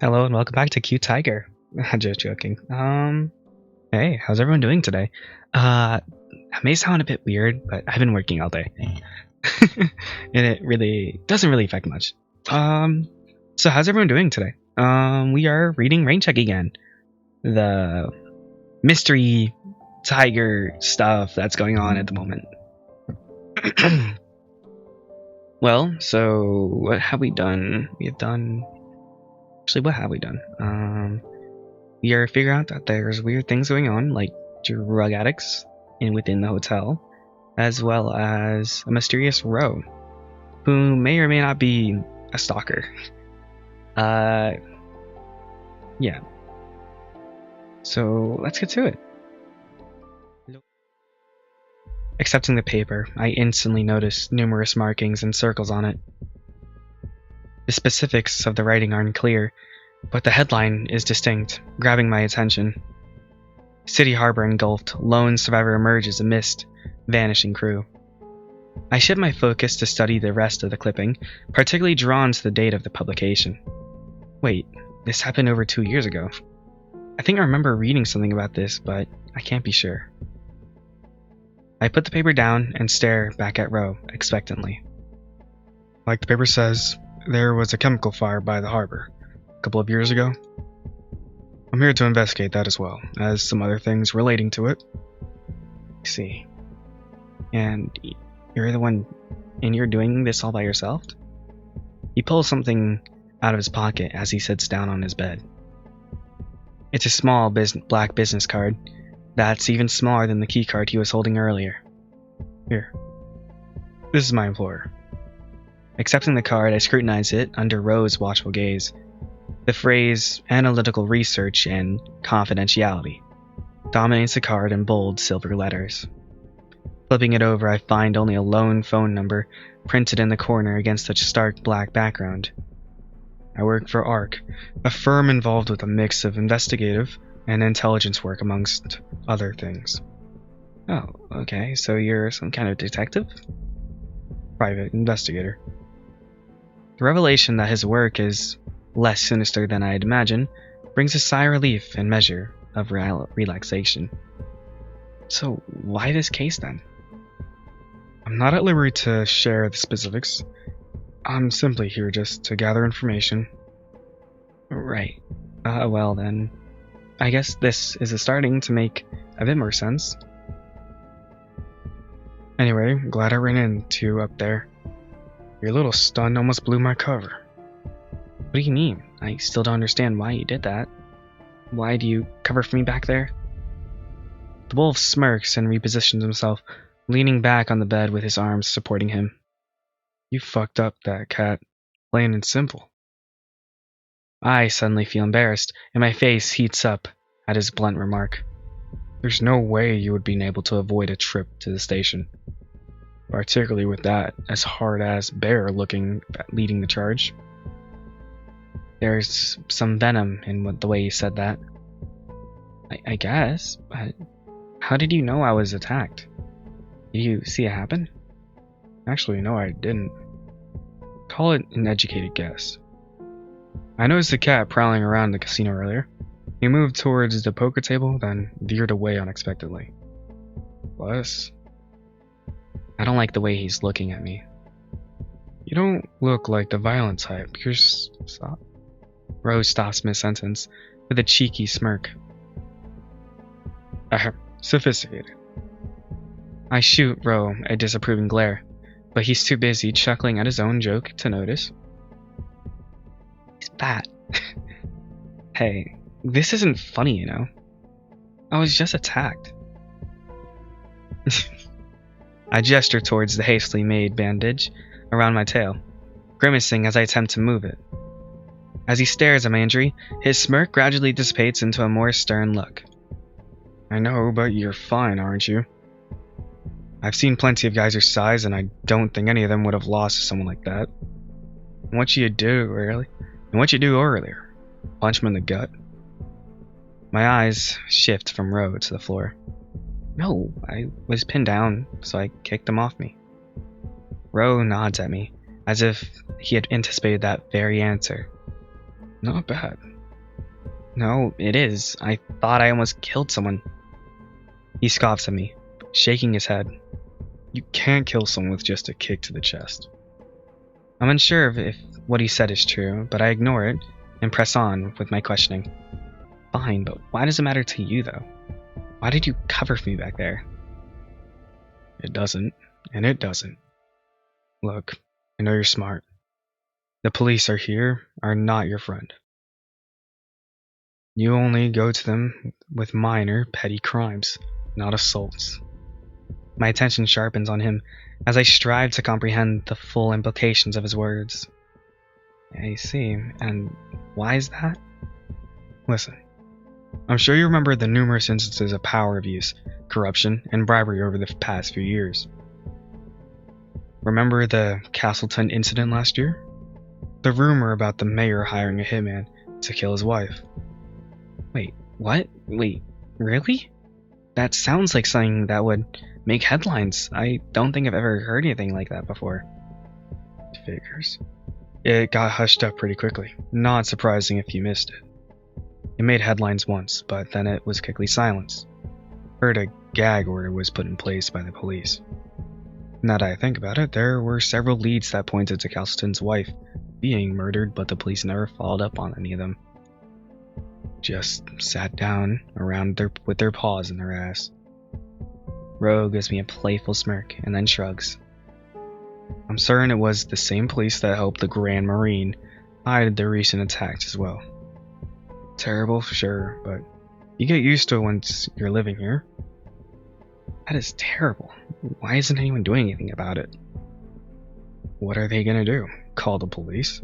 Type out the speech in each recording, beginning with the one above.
Hello and welcome back to Cute Tiger. Just joking. Hey, how's everyone doing today? It may sound a bit weird, but I've been working all day. And it really doesn't really affect much. So how's everyone doing today? We are reading Raincheck again. The mystery tiger stuff that's going on at the moment. Well, so what have we done? Actually, what have we done? We are figuring out that there's weird things going on, like drug addicts within the hotel, as well as a mysterious Ro, who may or may not be a stalker. Yeah. So let's get to it. Accepting the paper, I instantly noticed numerous markings and circles on it. The specifics of the writing aren't clear, but the headline is distinct, grabbing my attention. City Harbor engulfed, lone survivor emerges amidst vanishing crew. I shift my focus to study the rest of the clipping, particularly drawn to the date of the publication. Wait, this happened over 2 years ago. I think I remember reading something about this, but I can't be sure. I put the paper down and stare back at Ro, expectantly. Like the paper says, there was a chemical fire by the harbor a couple of years ago. I'm here to investigate that as well as some other things relating to it. I see. And you're the one, and you're doing this all by yourself? He pulls something out of his pocket as he sits down on his bed. It's a small black business card that's even smaller than the key card he was holding earlier. Here. This is my employer. Accepting the card, I scrutinize it under Ro's watchful gaze. The phrase analytical research and confidentiality dominates the card in bold silver letters. Flipping it over, I find only a lone phone number printed in the corner against such stark black background. I work for ARC, a firm involved with a mix of investigative and intelligence work amongst other things. Oh, okay, so you're some kind of detective? Private investigator. The revelation that his work is less sinister than I'd imagine brings a sigh of relief and measure of relaxation. So why this case then? I'm not at liberty to share the specifics. I'm simply here just to gather information. Right. Well then, I guess this is starting to make a bit more sense. Anyway, glad I ran into you up there. Your little stun almost blew my cover. What do you mean? I still don't understand why you did that. Why do you cover for me back there? The wolf smirks and repositions himself, leaning back on the bed with his arms supporting him. You fucked up that cat, plain and simple. I suddenly feel embarrassed, and my face heats up at his blunt remark. There's no way you would be able to avoid a trip to the station. Particularly with that as hard-ass bear leading the charge. There's some venom in the way you said that. I guess, but how did you know I was attacked? Did you see it happen? Actually, no, I didn't. Call it an educated guess. I noticed the cat prowling around the casino earlier. He moved towards the poker table, then veered away unexpectedly. Plus, I don't like the way he's looking at me. You don't look like the violent type. You're stop. Rose stops mid-sentence with a cheeky smirk. Sophisticated. I shoot Ro a disapproving glare, but he's too busy chuckling at his own joke to notice. He's fat. Hey, this isn't funny, you know. I was just attacked. I gesture towards the hastily made bandage around my tail, grimacing as I attempt to move it. As he stares at my injury, his smirk gradually dissipates into a more stern look. I know, but you're fine, aren't you? I've seen plenty of guys your size, and I don't think any of them would have lost to someone like that. And what you do earlier? Punch him in the gut? My eyes shift from Ro to the floor. No, I was pinned down, so I kicked him off me. Ro nods at me, as if he had anticipated that very answer. Not bad. No, it is. I thought I almost killed someone. He scoffs at me, shaking his head. You can't kill someone with just a kick to the chest. I'm unsure if what he said is true, but I ignore it and press on with my questioning. Fine, but why does it matter to you, though? Why did you cover for me back there? It doesn't, and it doesn't. Look, I know you're smart. The police are not your friend. You only go to them with minor, petty crimes, not assaults. My attention sharpens on him as I strive to comprehend the full implications of his words. I see, and why is that? Listen, I'm sure you remember the numerous instances of power abuse, corruption, and bribery over the past few years. Remember the Castleton incident last year? The rumor about the mayor hiring a hitman to kill his wife. Wait, what? Wait, really? That sounds like something that would make headlines. I don't think I've ever heard anything like that before. Figures. It got hushed up pretty quickly. Not surprising if you missed it. It made headlines once, but then it was quickly silenced. Heard a gag order was put in place by the police. Now that I think about it, there were several leads that pointed to Castleton's wife being murdered, but the police never followed up on any of them. Just sat down around with their paws in their ass. Roe gives me a playful smirk and then shrugs. I'm certain it was the same police that helped the Grand Marine hide the recent attacks as well. Terrible, sure, but you get used to it once you're living here. That is terrible. Why isn't anyone doing anything about it? What are they gonna do? Call the police?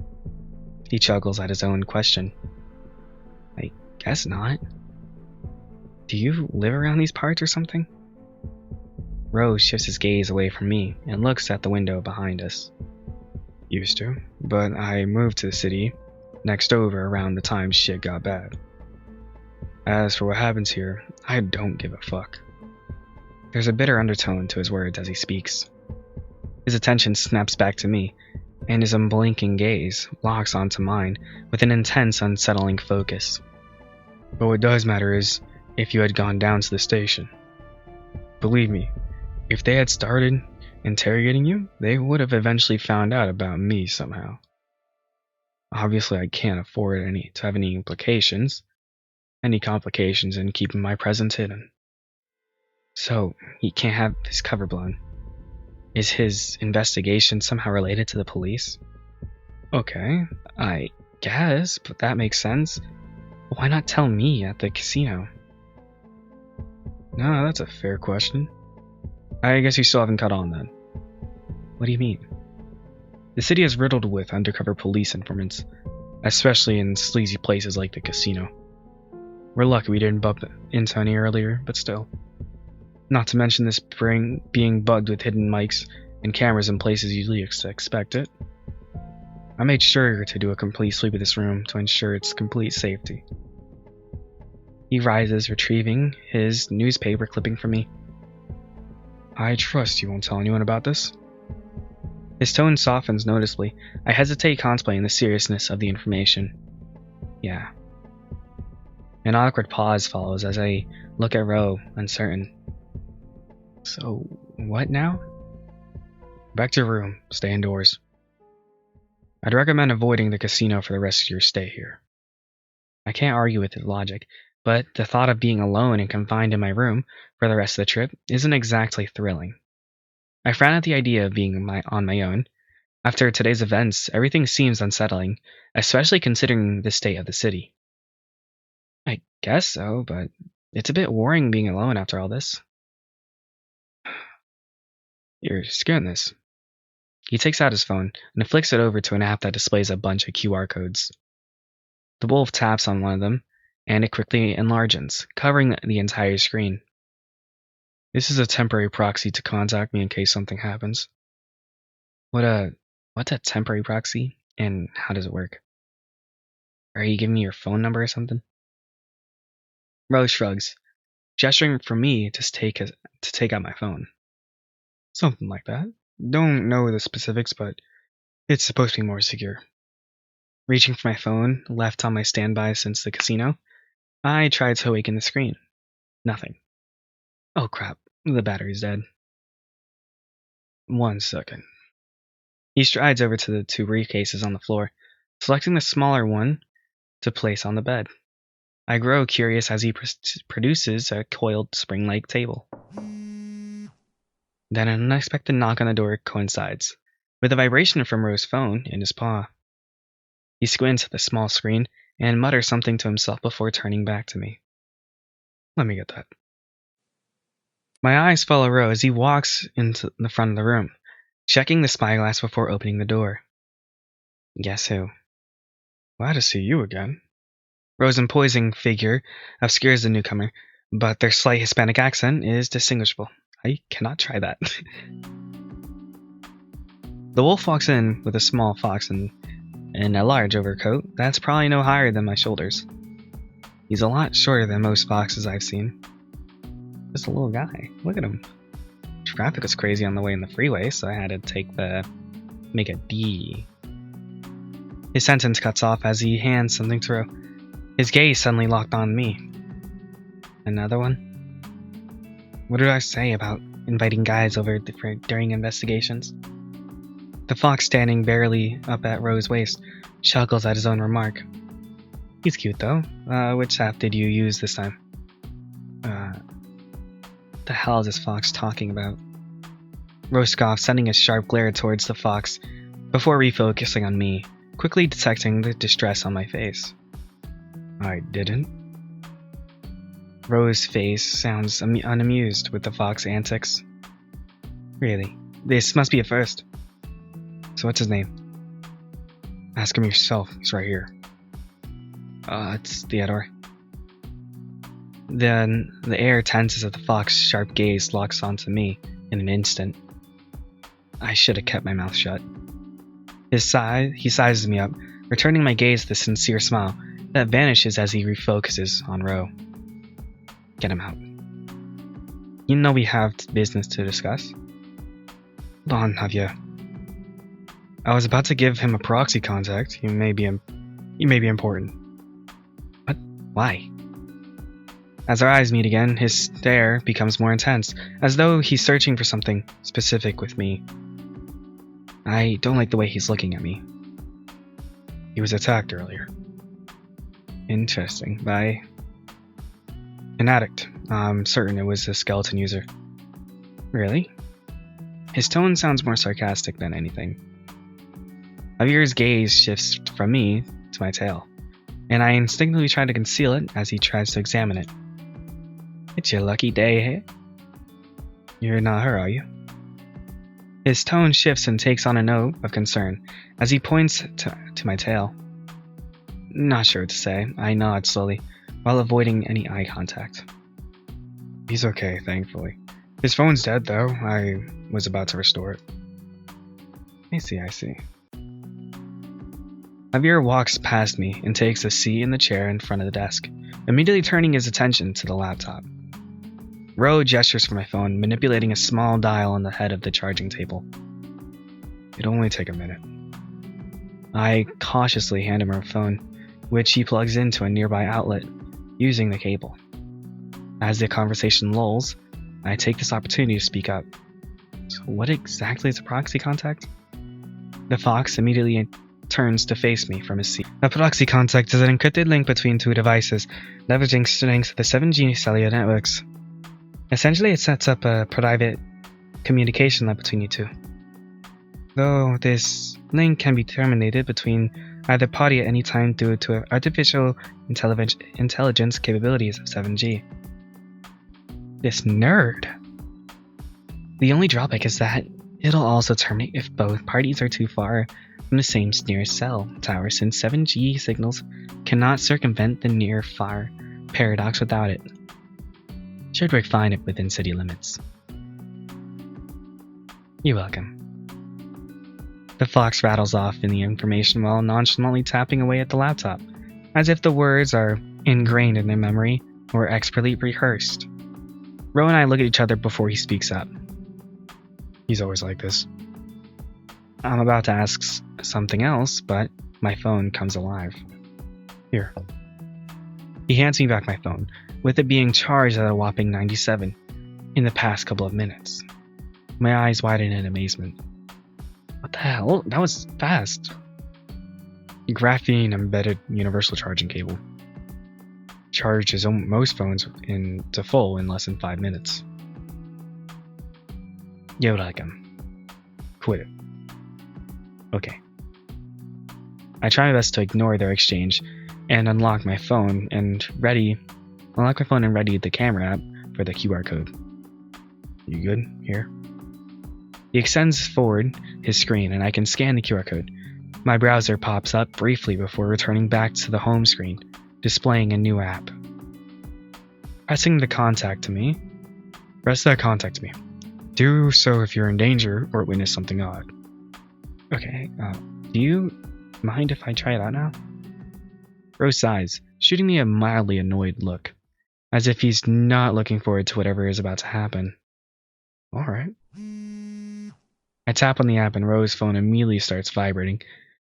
He chuckles at his own question. I guess not. Do you live around these parts or something? Rose shifts his gaze away from me and looks at the window behind us. Used to, but I moved to the city next over around the time shit got bad. As for what happens here, I don't give a fuck. There's a bitter undertone to his words as he speaks. His attention snaps back to me, and his unblinking gaze locks onto mine with an intense, unsettling focus. But what does matter is if you had gone down to the station. Believe me, if they had started interrogating you, they would have eventually found out about me somehow. Obviously, I can't afford to have any complications in keeping my presence hidden. So, he can't have his cover blown. Is his investigation somehow related to the police? Okay, I guess, but that makes sense. Why not tell me at the casino? No, that's a fair question. I guess you still haven't caught on then. What do you mean? The city is riddled with undercover police informants, especially in sleazy places like the casino. We're lucky we didn't bump into any earlier, but still. Not to mention this being bugged with hidden mics and cameras in places you least expect it. I made sure to do a complete sweep of this room to ensure its complete safety. He rises, retrieving his newspaper clipping from me. I trust you won't tell anyone about this? His tone softens noticeably. I hesitate, contemplating the seriousness of the information. Yeah. An awkward pause follows as I look at Ro, uncertain. So, what now? Back to your room. Stay indoors. I'd recommend avoiding the casino for the rest of your stay here. I can't argue with his logic, but the thought of being alone and confined in my room for the rest of the trip isn't exactly thrilling. I frown at the idea of being on my own. After today's events, everything seems unsettling, especially considering the state of the city. I guess so, but it's a bit worrying being alone after all this. You're scaring this. He takes out his phone and flicks it over to an app that displays a bunch of QR codes. The wolf taps on one of them, and it quickly enlarges, covering the entire screen. This is a temporary proxy to contact me in case something happens. What's a temporary proxy, and how does it work? Are you giving me your phone number or something? Rose shrugs, gesturing for me to take out my phone. Something like that. Don't know the specifics, but it's supposed to be more secure. Reaching for my phone, left on my standby since the casino, I tried to awaken the screen. Nothing. Oh crap, the battery's dead. 1 second. He strides over to the 2 briefcases on the floor, selecting the smaller one to place on the bed. I grow curious as he produces a coiled spring-like table. Then an unexpected knock on the door coincides, with a vibration from Rose's phone in his paw. He squints at the small screen and mutters something to himself before turning back to me. Let me get that. My eyes follow Rose as he walks into the front of the room, checking the spyglass before opening the door. Guess who? Glad to see you again. Rose's imposing figure obscures the newcomer, but their slight Hispanic accent is distinguishable. I cannot try that. The wolf walks in with a small fox and a large overcoat that's probably no higher than my shoulders. He's a lot shorter than most foxes I've seen. Just a little guy. Look at him. Traffic was crazy on the way in the freeway, so I had to make a D. His sentence cuts off as he hands something to Ro. His gaze suddenly locked on me. Another one? What did I say about inviting guys over during investigations? The fox, standing barely up at Rose's waist, chuckles at his own remark. He's cute though. Which app did you use this time? What the hell is this fox talking about? Rose scoffs, sending a sharp glare towards the fox before refocusing on me, quickly detecting the distress on my face. I didn't. Rose's face sounds unamused with the fox antics. Really? This must be a first. So what's his name? Ask him yourself. He's right here. It's Theodore. Then the air tenses as the fox's sharp gaze locks onto me in an instant. I should have kept my mouth shut. He sizes me up, returning my gaze with a sincere smile that vanishes as he refocuses on Ro. Get him out. You know we have business to discuss. Hold on, Javier. I was about to give him a proxy contact. You may be important. What? Why? As our eyes meet again, his stare becomes more intense, as though he's searching for something specific with me. I don't like the way he's looking at me. He was attacked earlier. Interesting. By an addict. I'm certain it was a skeleton user. Really? His tone sounds more sarcastic than anything. Javier's gaze shifts from me to my tail, and I instinctively try to conceal it as he tries to examine it. It's your lucky day, hey? You're not her, are you? His tone shifts and takes on a note of concern as he points to my tail. Not sure what to say. I nod slowly, while avoiding any eye contact. He's okay, thankfully. His phone's dead, though. I was about to restore it. I see. Javier walks past me and takes a seat in the chair in front of the desk, immediately turning his attention to the laptop. Ro gestures for my phone, manipulating a small dial on the head of the charging table. It'll only take a minute. I cautiously hand him her phone, which he plugs into a nearby outlet, using the cable. As the conversation lulls, I take this opportunity to speak up. So what exactly is a proxy contact? The fox immediately turns to face me from his seat. A proxy contact is an encrypted link between two devices, leveraging strengths of the 7G cellular networks. Essentially, it sets up a private communication link between you two. Though this link can be terminated between either party at any time due to artificial intelligence capabilities of 7G. This nerd! The only drawback is that it'll also terminate if both parties are too far from the same nearest cell tower, since 7G signals cannot circumvent the near-far paradox without it. Should work fine within city limits. You're welcome. The fox rattles off in the information while nonchalantly tapping away at the laptop, as if the words are ingrained in their memory or expertly rehearsed. Ro and I look at each other before he speaks up. He's always like this. I'm about to ask something else, but my phone comes alive. Here. He hands me back my phone, with it being charged at a whopping 97 in the past couple of minutes. My eyes widen in amazement. What the hell? That was fast. Graphene embedded universal charging cable. Charges most phones to full in less than 5 minutes. Yo, like him. Quit it. Okay. I try my best to ignore their exchange and unlock my phone and ready the camera app for the QR code. You good? Here. He extends forward his screen and I can scan the QR code. My browser pops up briefly before returning back to the home screen, displaying a new app. Press that contact me. Do so if you're in danger or witness something odd. Okay, do you mind if I try it out now? Rose sighs, shooting me a mildly annoyed look, as if he's not looking forward to whatever is about to happen. Alright. I tap on the app and Rose's phone immediately starts vibrating,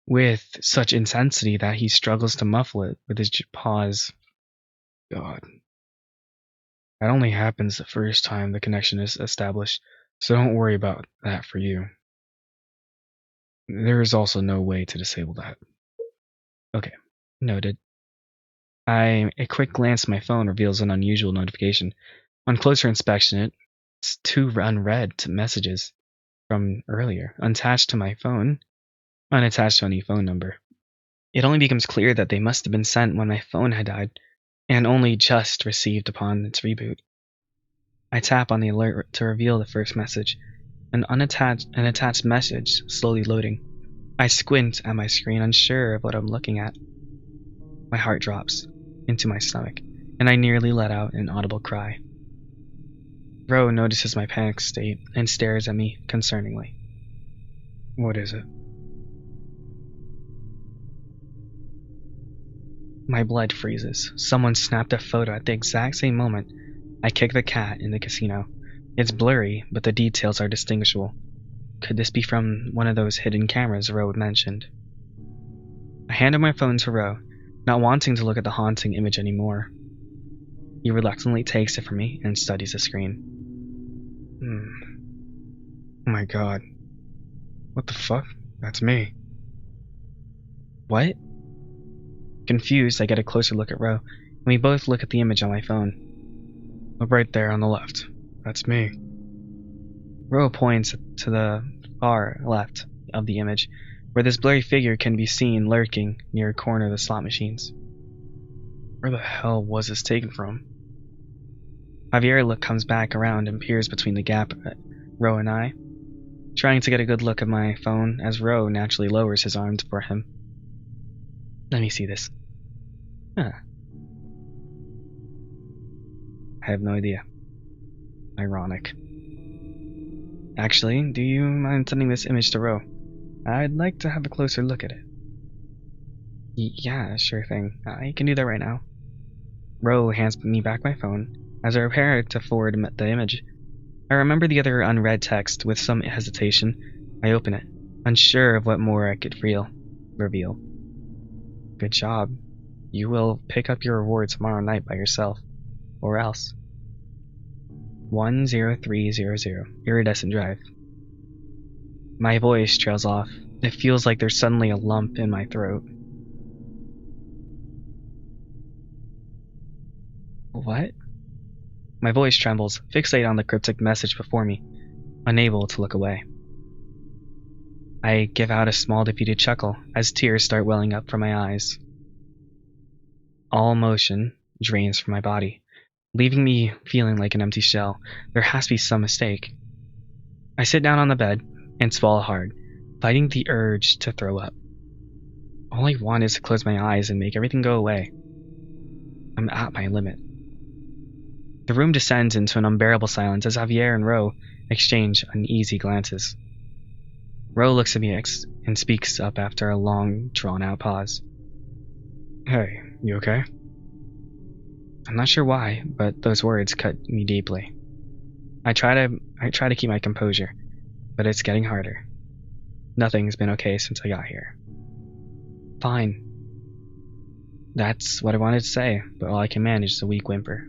with such intensity that he struggles to muffle it with his paws. God. That only happens the first time the connection is established, so don't worry about that for you. There is also no way to disable that. Okay, noted. A quick glance at my phone reveals an unusual notification. On closer inspection, it's 2 unread messages from earlier, unattached to any phone number. It only becomes clear that they must have been sent when my phone had died, and only just received upon its reboot. I tap on the alert to reveal the first message, an attached message slowly loading. I squint at my screen, unsure of what I'm looking at. My heart drops into my stomach, and I nearly let out an audible cry. Ro notices my panic state and stares at me concerningly. What is it? My blood freezes. Someone snapped a photo at the exact same moment. I kick the cat in the casino. It's blurry, but the details are distinguishable. Could this be from one of those hidden cameras Ro mentioned? I handed my phone to Ro, not wanting to look at the haunting image anymore. He reluctantly takes it from me and studies the screen. Oh my god. What the fuck? That's me. What? Confused, I get a closer look at Ro, and we both look at the image on my phone. Look right there on the left. That's me. Ro points to the far left of the image, where this blurry figure can be seen lurking near a corner of the slot machines. Where the hell was this taken from? Javier comes back around and peers between the gap at Ro and I, trying to get a good look at my phone as Ro naturally lowers his arms for him. Let me see this. Huh. I have no idea. Ironic. Actually, do you mind sending this image to Ro? I'd like to have a closer look at it. Yeah, sure thing. I can do that right now. Ro hands me back my phone as I prepare to forward the image. I remember the other unread text with some hesitation. I open it, unsure of what more I could reveal. Good job. You will pick up your reward tomorrow night by yourself. Or else. 10300 Iridescent Drive. My voice trails off. It feels like there's suddenly a lump in my throat. What? My voice trembles, fixated on the cryptic message before me, unable to look away. I give out a small defeated chuckle as tears start welling up from my eyes. All motion drains from my body, leaving me feeling like an empty shell. There has to be some mistake. I sit down on the bed and swallow hard, fighting the urge to throw up. All I want is to close my eyes and make everything go away. I'm at my limit. The room descends into an unbearable silence as Javier and Ro exchange uneasy glances. Ro looks at me and speaks up after a long, drawn-out pause. Hey, you okay? I'm not sure why, but those words cut me deeply. I try to keep my composure, but it's getting harder. Nothing's been okay since I got here. Fine. That's what I wanted to say, but all I can manage is a weak whimper.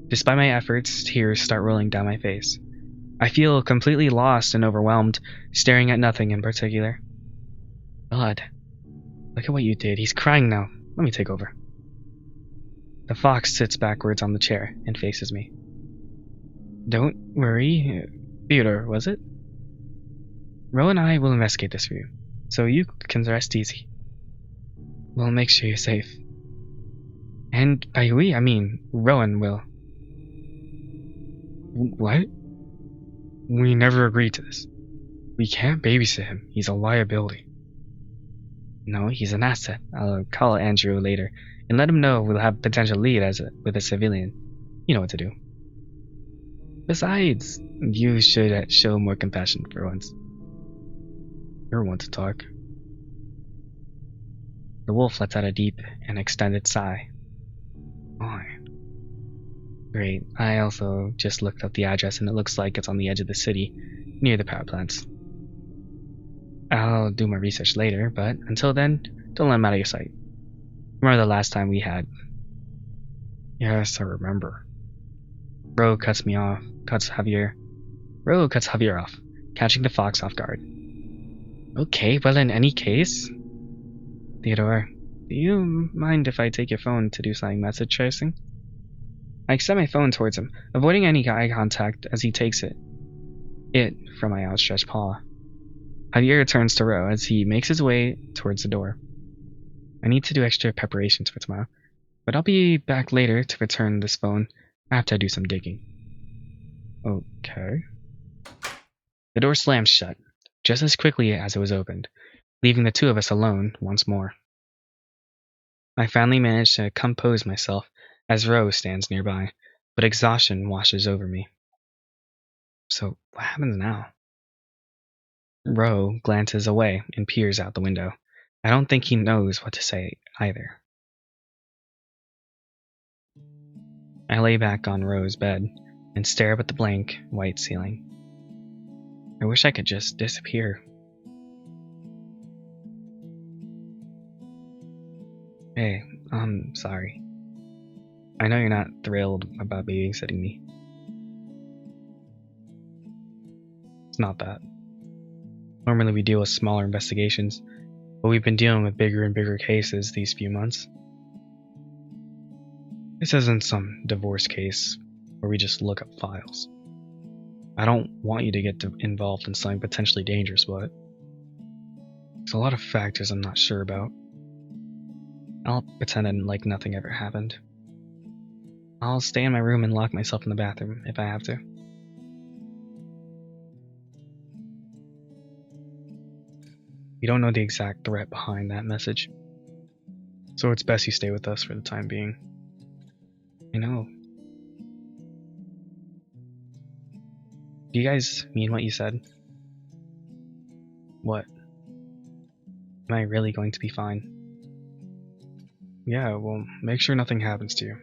Despite my efforts, tears start rolling down my face. I feel completely lost and overwhelmed, staring at nothing in particular. God, look at what you did. He's crying now. Let me take over. The fox sits backwards on the chair and faces me. Don't worry. Theodore, was it? Ro and I will investigate this for you, so you can rest easy. We'll make sure you're safe. And by we, I mean Rowan will. What? We never agreed to this. We can't babysit him. He's a liability. No, he's an asset. I'll call Andrew later and let him know we'll have potential lead with a civilian. You know what to do. Besides, you should show more compassion for once. You're one to talk. The wolf lets out a deep and extended sigh. Fine. Great. I also just looked up the address and it looks like it's on the edge of the city, near the power plants. I'll do my research later, but until then, don't let him out of your sight. Remember the last time we had... Yes, I remember. Ro cuts Javier off, catching the fox off guard. Okay, well in any case... Theodore, do you mind if I take your phone to do some message tracing? I extend my phone towards him, avoiding any eye contact as he takes it from my outstretched paw. Javier turns to Ro as he makes his way towards the door. I need to do extra preparations for tomorrow, but I'll be back later to return this phone after I do some digging. Okay. The door slams shut, just as quickly as it was opened, leaving the two of us alone once more. I finally manage to compose myself as Ro stands nearby, but exhaustion washes over me. So, what happens now? Ro glances away and peers out the window. I don't think he knows what to say either. I lay back on Ro's bed and stare up at the blank, white ceiling. I wish I could just disappear. Hey, I'm sorry. I know you're not thrilled about babysitting me. It's not that. Normally we deal with smaller investigations, but we've been dealing with bigger and bigger cases these few months. This isn't some divorce case where we just look up files. I don't want you to get involved in something potentially dangerous, but there's a lot of factors I'm not sure about. I'll pretend like nothing ever happened. I'll stay in my room and lock myself in the bathroom if I have to. We don't know the exact threat behind that message, so it's best you stay with us for the time being. I know. Do you guys mean what you said? What? Am I really going to be fine? Yeah, well, make sure nothing happens to you.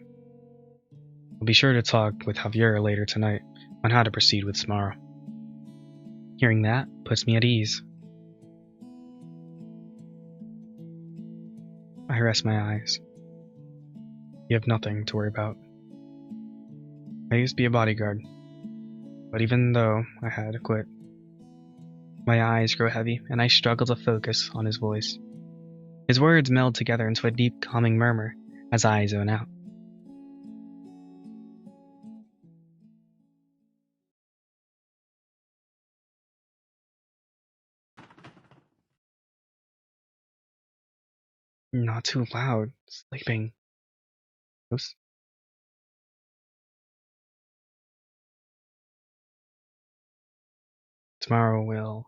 I'll be sure to talk with Javier later tonight on how to proceed with tomorrow. Hearing that puts me at ease. I rest my eyes. You have nothing to worry about. I used to be a bodyguard, but even though I had to quit, my eyes grow heavy and I struggle to focus on his voice. His words meld together into a deep, calming murmur as I zone out. Not too loud. Sleeping. Oops. Tomorrow will...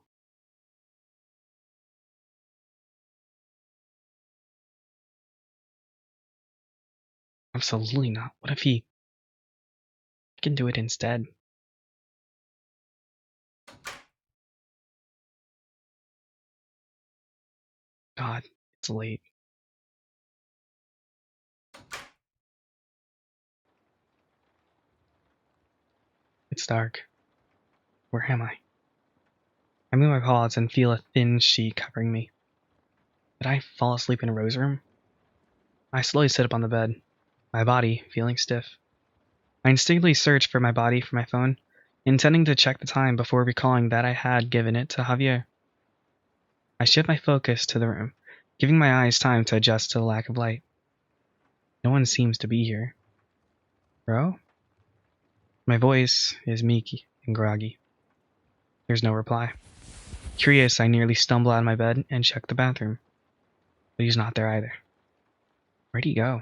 Absolutely not. What if he can do it instead? God, it's late. It's dark. Where am I? I move my paws and feel a thin sheet covering me. Did I fall asleep in Ro's room? I slowly sit up on the bed, my body feeling stiff. I instinctively search for my body for my phone, intending to check the time before recalling that I had given it to Javier. I shift my focus to the room, giving my eyes time to adjust to the lack of light. No one seems to be here. Bro? My voice is meek and groggy. There's no reply. Curious, I nearly stumble out of my bed and check the bathroom. But he's not there either. Where'd he go?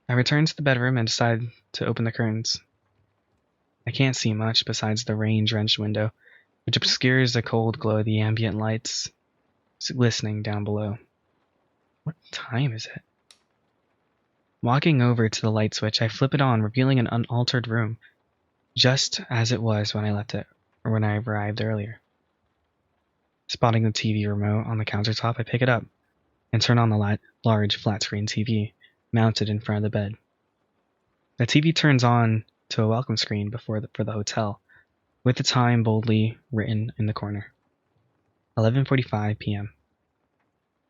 I return to the bedroom and decide to open the curtains. I can't see much besides the rain-drenched window, which obscures the cold glow of the ambient lights glistening down below. What time is it? Walking over to the light switch, I flip it on, revealing an unaltered room, just as it was when I left it, or when I arrived earlier. Spotting the TV remote on the countertop, I pick it up and turn on the large flat-screen TV mounted in front of the bed. The TV turns on to a welcome screen for the hotel, with the time boldly written in the corner. 11:45 p.m.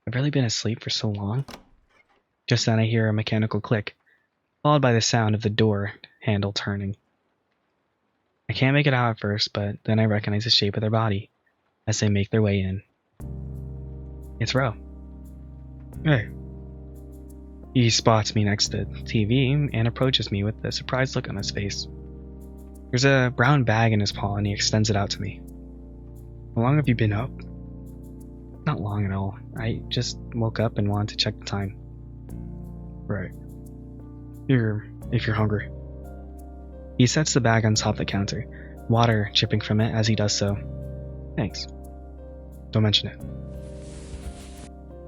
I've really been asleep for so long. Just then I hear a mechanical click, followed by the sound of the door handle turning. I can't make it out at first, but then I recognize the shape of their body as they make their way in. It's Ro. Hey. He spots me next to the TV and approaches me with a surprised look on his face. There's a brown bag in his paw and he extends it out to me. How long have you been up? Not long at all. I just woke up and wanted to check the time. Right. If you're hungry. He sets the bag on top of the counter, water dripping from it as he does so. Thanks. Don't mention it.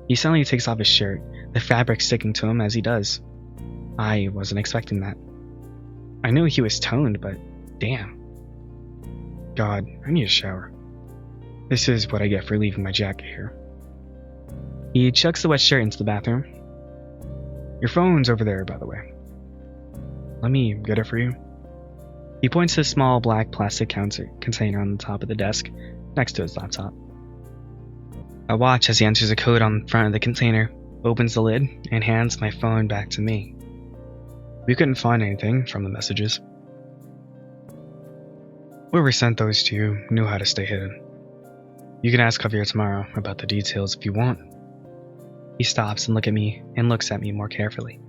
He suddenly takes off his shirt, the fabric sticking to him as he does. I wasn't expecting that. I knew he was toned, but damn. God, I need a shower. This is what I get for leaving my jacket here. He chucks the wet shirt into the bathroom. Your phone's over there, by the way. Let me get it for you. He points to a small black plastic container on the top of the desk, next to his laptop. I watch as he enters a code on the front of the container, opens the lid, and hands my phone back to me. We couldn't find anything from the messages. Whoever sent those to you knew how to stay hidden. You can ask Javier tomorrow about the details if you want. He stops and looks at me more carefully.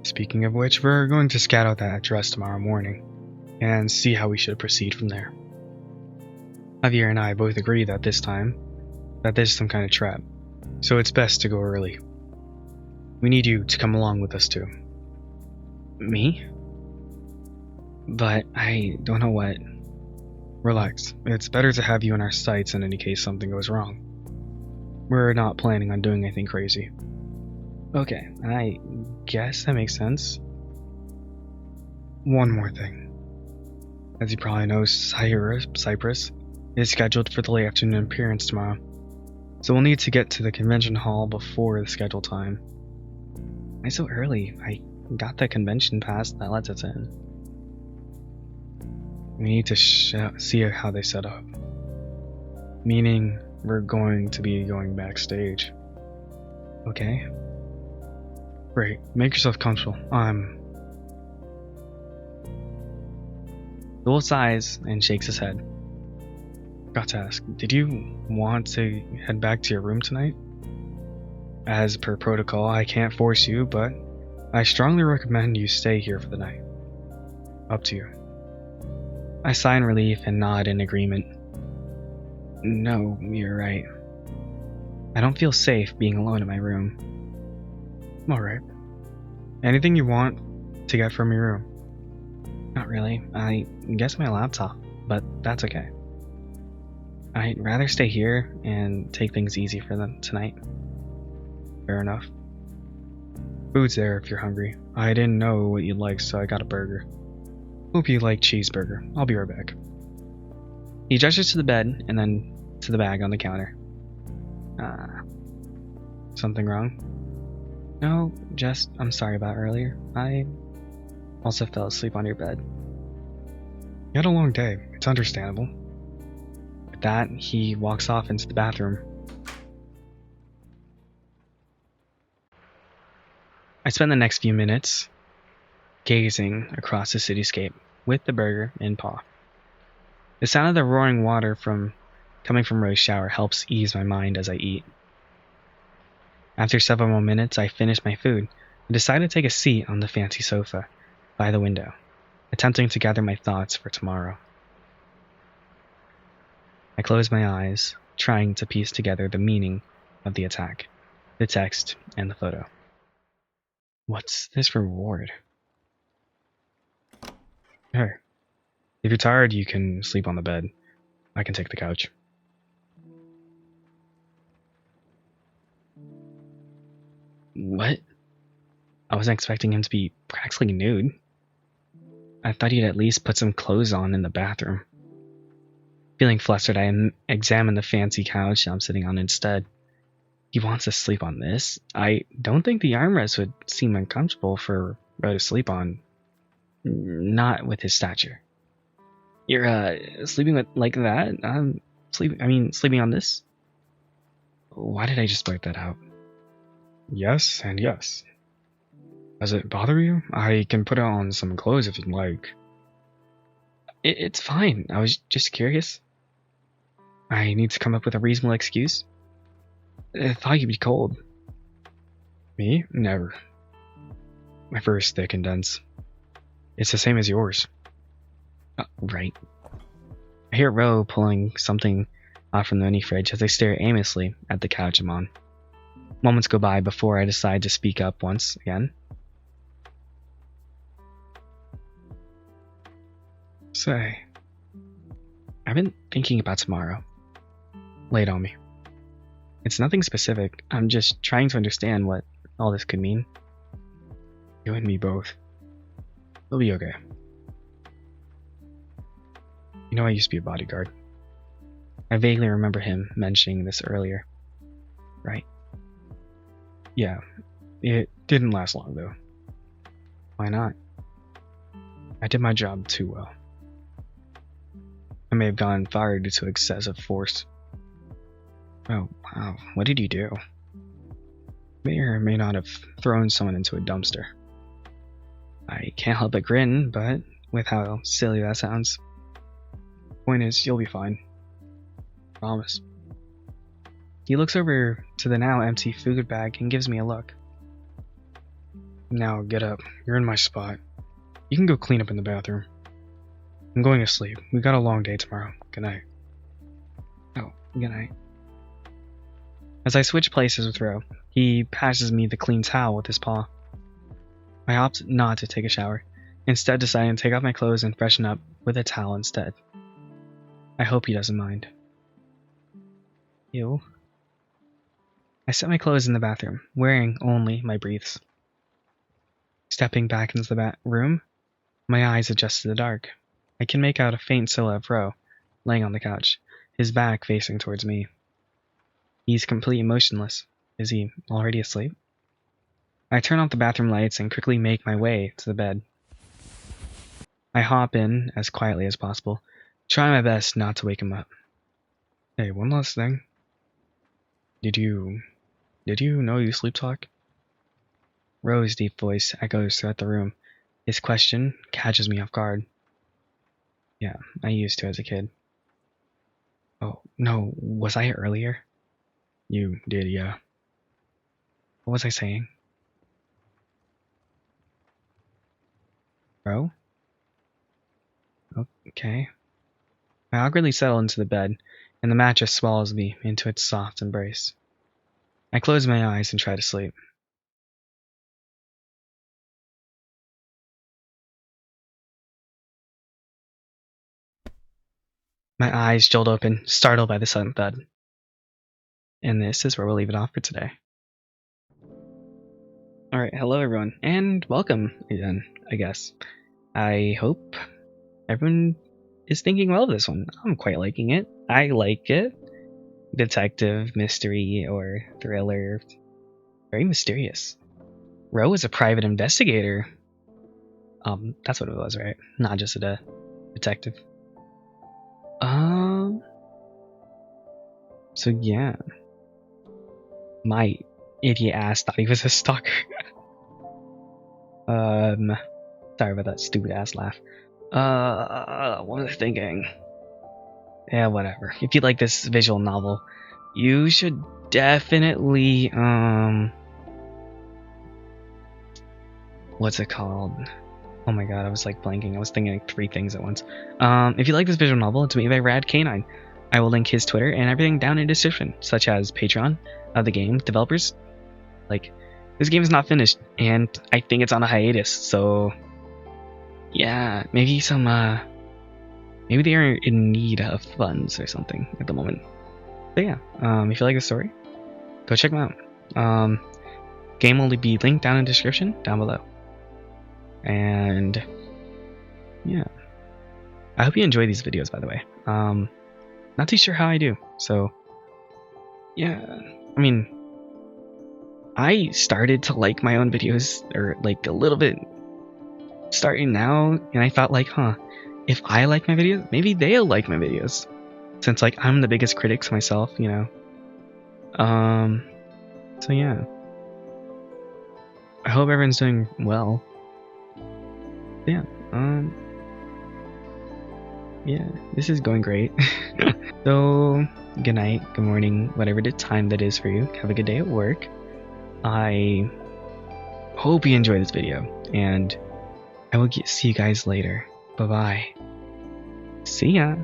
Speaking of which, we're going to scout out that address tomorrow morning and see how we should proceed from there. Javier and I both agree that this is some kind of trap, so it's best to go early. We need you to come along with us too. Me? But I don't know what. Relax, it's better to have you in our sights in any case something goes wrong. We're not planning on doing anything crazy. Okay, I guess that makes sense. One more thing. As you probably know, Cypress is scheduled for the late afternoon appearance tomorrow, so we'll need to get to the convention hall before the scheduled time. Why so early? I got the convention pass that lets us in. We need to see how they set up. Meaning, we're going to be going backstage. Okay? Great. Make yourself comfortable. Dual sighs and shakes his head. Got to ask, did you want to head back to your room tonight? As per protocol, I can't force you, but I strongly recommend you stay here for the night. Up to you. I sigh in relief and nod in agreement. No, you're right. I don't feel safe being alone in my room. I'm alright. Anything you want to get from your room? Not really. I guess my laptop, but that's okay. I'd rather stay here and take things easy for them tonight. Fair enough. Food's there if you're hungry. I didn't know what you'd like, so I got a burger. Hope you like cheeseburger. I'll be right back. He gestures to the bed and then to the bag on the counter. Something wrong? No, just I'm sorry about earlier. I also fell asleep on your bed. You had a long day. It's understandable. With that, he walks off into the bathroom. spent the next few minutes gazing across the cityscape with the burger in paw. The sound of the roaring water coming from Rose's shower helps ease my mind as I eat. After several more minutes, I finished my food and decided to take a seat on the fancy sofa by the window, attempting to gather my thoughts for tomorrow. I closed my eyes, trying to piece together the meaning of the attack, the text, and the photo. What's this reward? Hey, if you're tired, you can sleep on the bed. I can take the couch. What? I wasn't expecting him to be practically nude. I thought he'd at least put some clothes on in the bathroom. Feeling flustered, I examined the fancy couch I'm sitting on instead. He wants to sleep on this? I don't think the armrest would seem uncomfortable for Ro to sleep on. Not with his stature. You're, sleeping with, like that? Sleeping on this? Why did I just blurt that out? Yes and yes. Does it bother you? I can put on some clothes if you'd like. It's fine. I was just curious. I need to come up with a reasonable excuse. I thought you'd be cold. Me? Never. My fur is thick and dense. It's the same as yours. Right. I hear Ro pulling something out from the mini fridge as I stare aimlessly at the couch I'm on. Moments go by before I decide to speak up once again. Say, I've been thinking about tomorrow. lay it on me. It's nothing specific. I'm just trying to understand what all this could mean. You and me both. It'll be okay. You know I used to be a bodyguard. I vaguely remember him mentioning this earlier. Right. Yeah, it didn't last long though. Why not? I did my job too well. I may have gone fired due to excessive force. Oh, wow. What did you do? May or may not have thrown someone into a dumpster. I can't help but grin, but with how silly that sounds. Point is, you'll be fine. Promise. He looks over to the now empty food bag and gives me a look. Now get up. You're in my spot. You can go clean up in the bathroom. I'm going to sleep. We got a long day tomorrow. Good night. Oh, good night. As I switch places with Ro, he passes me the clean towel with his paw. I opt not to take a shower, instead deciding to take off my clothes and freshen up with a towel instead. I hope he doesn't mind. Ew. I set my clothes in the bathroom, wearing only my briefs. Stepping back into the room, my eyes adjust to the dark. I can make out a faint silhouette of Ro, laying on the couch, his back facing towards me. He's completely motionless. Is he already asleep? I turn off the bathroom lights and quickly make my way to the bed. I hop in as quietly as possible, trying my best not to wake him up. Hey, one last thing. Did you know you sleep talk? Ro's deep voice echoes throughout the room. His question catches me off guard. Yeah, I used to as a kid. Oh, no, was I earlier? You did, yeah. What was I saying? Ro? Okay. I awkwardly settle into the bed, and the mattress swallows me into its soft embrace. I close my eyes and try to sleep. My eyes jolt open, startled by the sudden thud. And this is where we'll leave it off for today. Alright, hello everyone, and welcome again, I guess. I hope everyone is thinking well of this one. I'm quite liking it. I like it. Detective, mystery, or thriller. Very mysterious. Ro is a private investigator. That's what it was, right? Not just a detective. So yeah. My idiot ass thought he was a stalker. Sorry about that stupid ass laugh. What was I thinking? Yeah, whatever. If you like this visual novel, you should definitely, what's it called? Oh my god, I was like blanking. I was thinking like 3 things at once. If you like this visual novel, it's made by Radcanine. I will link his Twitter and everything down in the description, such as Patreon of the game developers. Like, this game is not finished, and I think it's on a hiatus, so yeah, maybe maybe they are in need of funds or something at the moment. But yeah, if you like the story, go check them out. Game will be linked down in the description down below. And yeah, I hope you enjoy these videos, by the way. Not too sure how I do, so yeah. I mean, I started to like my own videos, or like a little bit starting now, and I thought like, if I like my videos, maybe they'll like my videos, since like I'm the biggest critics myself, you know. So yeah, I hope everyone's doing well. Yeah, yeah, this is going great. So, good night, good morning, whatever the time that is for you. Have a good day at work. I hope you enjoyed this video, and I will see you guys later. Bye-bye. See ya.